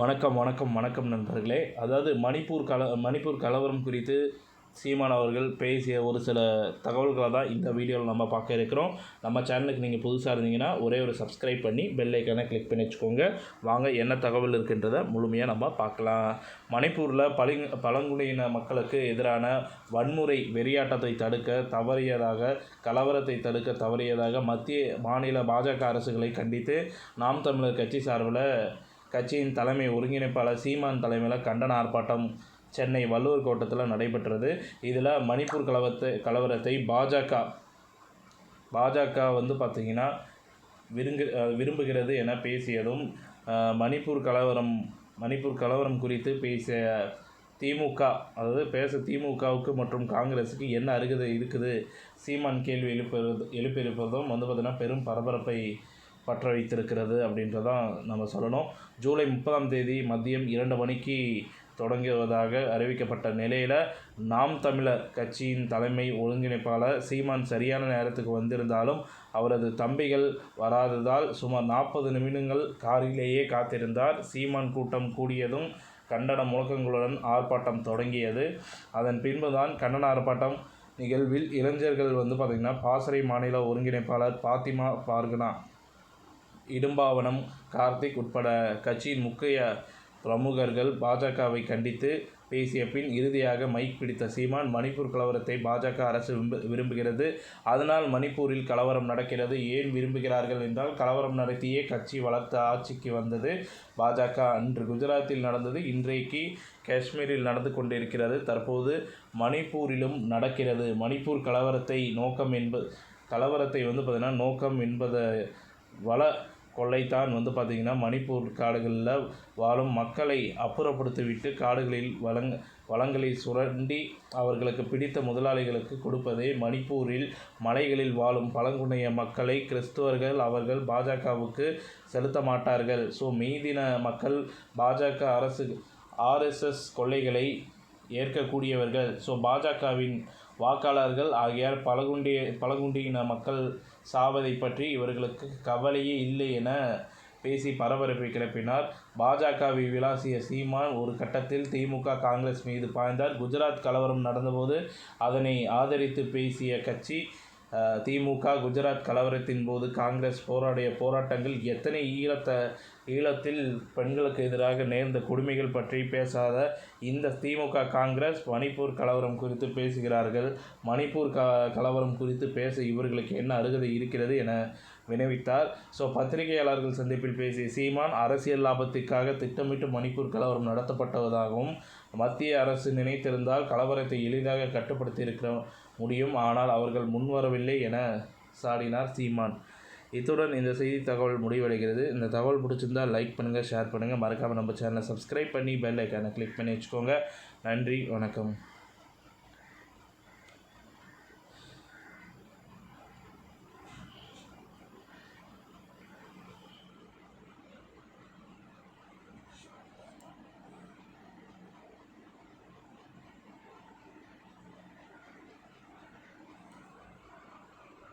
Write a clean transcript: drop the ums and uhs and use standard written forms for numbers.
வணக்கம் வணக்கம் வணக்கம் நண்பர்களே. அதாவது மணிப்பூர் கலவரம் குறித்து சீமான் அவர்கள் பேசிய ஒரு சில தகவல்களை தான் இந்த வீடியோவில் நம்ம பார்க்க இருக்கிறோம். நம்ம சேனலுக்கு நீங்கள் புதுசாக இருந்தீங்கன்னா ஒரே ஒரு சப்ஸ்கிரைப் பண்ணி பெல் ஐக்கானை கிளிக் பண்ணி வச்சுக்கோங்க. வாங்க என்ன தகவல் இருக்குன்றதை முழுமையாக நம்ம பார்க்கலாம். மணிப்பூரில் பழங்குடியின மக்களுக்கு எதிரான வன்முறை வெறியாட்டத்தை கலவரத்தை தடுக்க தவறியதாக மத்திய மாநில பாஜக அரசுகளை கண்டித்து நாம் தமிழர் கட்சி சார்பில் கட்சியின் தலைமை ஒருங்கிணைப்பாளர் சீமான் தலைமையில் கண்டன ஆர்ப்பாட்டம் சென்னை வள்ளுவர் கோட்டத்தில் நடைபெற்றது. இதில் மணிப்பூர் கலவரத்தை பாஜக பார்த்திங்கன்னா விரும்புகிறது என பேசியதும் மணிப்பூர் கலவரம் குறித்து பேசிய திமுகவுக்கு மற்றும் காங்கிரஸுக்கு என்ன அருகதை இருக்குது சீமான் கேள்வி எழுப்பியிருப்பதும் பார்த்திங்கன்னா பெரும் பரபரப்பை பற்ற வைத்திருக்கிறது அப்படின்றதான் நம்ம சொல்லணும். ஜூலை 30 மதியம் 2 மணிக்கு தொடங்குவதாக அறிவிக்கப்பட்ட நிலையில் நாம் தமிழர் கட்சியின் தலைமை ஒருங்கிணைப்பாளர் சீமான் சரியான நேரத்துக்கு வந்திருந்தாலும் அவரது தம்பிகள் வராததால் சுமார் 40 நிமிடங்கள் காரிலேயே காத்திருந்தார். சீமான் கூட்டம் கூடியதும் கண்டன முழக்கங்களுடன் ஆர்ப்பாட்டம் தொடங்கியது. அதன் பின்புதான் கண்டன ஆர்ப்பாட்டம் நிகழ்வில் இளைஞர்கள் பார்த்திங்கன்னா பாசறை மாநில ஒருங்கிணைப்பாளர் பாத்திமா பார்கனா, இடும்பாவனம் கார்த்திக் உட்பட கட்சியின் முக்கிய பிரமுகர்கள் பாஜகவை கண்டித்து பேசிய பின் இறுதியாக மைக் பிடித்த சீமான், மணிப்பூர் கலவரத்தை பாஜக அரசு விரும்புகிறது, அதனால் மணிப்பூரில் கலவரம் நடக்கிறது. ஏன் விரும்புகிறார்கள் என்றால் கலவரம் நடத்தியே கட்சி வளர்த்து ஆட்சிக்கு வந்தது பாஜக. அன்று குஜராத்தில் நடந்தது, இன்றைக்கு காஷ்மீரில் நடந்து கொண்டிருக்கிறது, தற்போது மணிப்பூரிலும் நடக்கிறது. மணிப்பூர் கலவரத்தை நோக்கம் என்பது வள கொள்ளைத்தான் பார்த்திங்கன்னா மணிப்பூர் காடுகளில் வாழும் மக்களை அப்புறப்படுத்திவிட்டு காடுகளில் வளங்களை சுரண்டி அவர்களுக்கு பிடித்த முதலாளிகளுக்கு கொடுப்பதே. மணிப்பூரில் மலைகளில் வாழும் பழங்குடியின மக்களை கிறிஸ்துவர்கள் அவர்கள் பாஜகவுக்கு செலுத்த மாட்டார்கள். மீதின மக்கள் பாஜக RSS கொள்ளைகளை ஏற்கக்கூடியவர்கள். பாஜகவின் வாக்காளர்கள் ஆகியார் பழங்குடியின மக்கள் சாவதை பற்றி இவர்களுக்கு கவலையே இல்லை என பேசி பரபரப்பை கிளப்பினார். பாஜகவை விளாசிய சீமான் ஒரு கட்டத்தில் திமுக காங்கிரஸ் மீது பாய்ந்தார். குஜராத் கலவரம் நடந்தபோது அதனை ஆதரித்து பேசிய கட்சி திமுக குஜராத் கலவரத்தின் போது காங்கிரஸ் போராடிய போராட்டங்கள் எத்தனை ஈழத்தில் பெண்களுக்கு எதிராக நேர்ந்த கொடுமைகள் பற்றி பேசாத இந்த திமுக காங்கிரஸ் மணிப்பூர் கலவரம் குறித்து பேசுகிறார்கள். மணிப்பூர் கலவரம் குறித்து பேச இவர்களுக்கு என்ன அருகதை இருக்கிறது என வினவித்தார். பத்திரிகையாளர்கள் சந்திப்பில் பேசிய சீமான், அரசியல் லாபத்திற்காக திட்டமிட்டு மணிப்பூர் கலவரம் நடத்தப்பட்டதாகவும் மத்திய அரசு நினைத்திருந்தால் கலவரத்தை எளிதாக கட்டுப்படுத்தியிருக்க முடியும், ஆனால் அவர்கள் முன்வரவில்லை என சாடினார் சீமான். இத்துடன் இந்த செய்தி தகவல் முடிவடைகிறது. இந்த தகவல் பிடிச்சிருந்தால் லைக் பண்ணுங்கள், ஷேர் பண்ணுங்கள், மறக்காமல் நம்ம சேனலை சப்ஸ்கிரைப் பண்ணி பெல் ஐக்கானை கிளிக் பண்ணி வச்சுக்கோங்க. நன்றி, வணக்கம்.